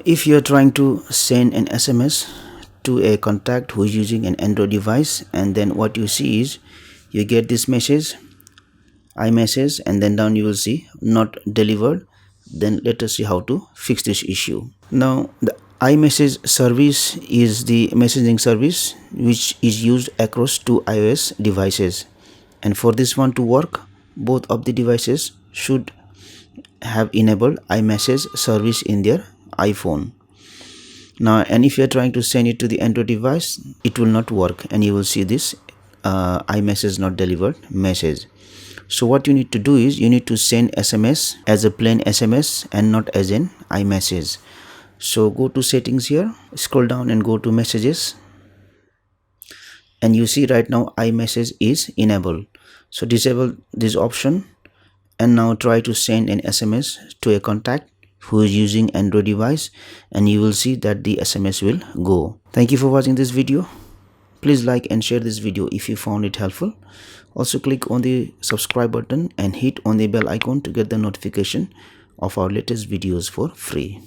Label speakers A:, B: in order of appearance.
A: If you are trying to send an SMS to a contact who is using an Android device, and then what you see is you get this message iMessage, and then down you will see not delivered. Then let us see how to fix this issue. Now the iMessage service is the messaging service which is used across two iOS devices, and for this one to work, both of the devices should have enabled iMessage service in their iPhone. Now, and if you are trying to send it to the Android device, it will not work, and you will see this iMessage not delivered message. So what you need to do is you need to send SMS as a plain SMS and not as an iMessage. So go to settings here, scroll down and go to messages, and you see right now iMessage is enabled. So disable this option and now try to send an SMS to a contact who is using Android device, and you will see that the SMS will go. Thank you for watching this video. Please like and share this video if you found it helpful. Also click on the subscribe button and hit on the bell icon to get the notification of our latest videos for free.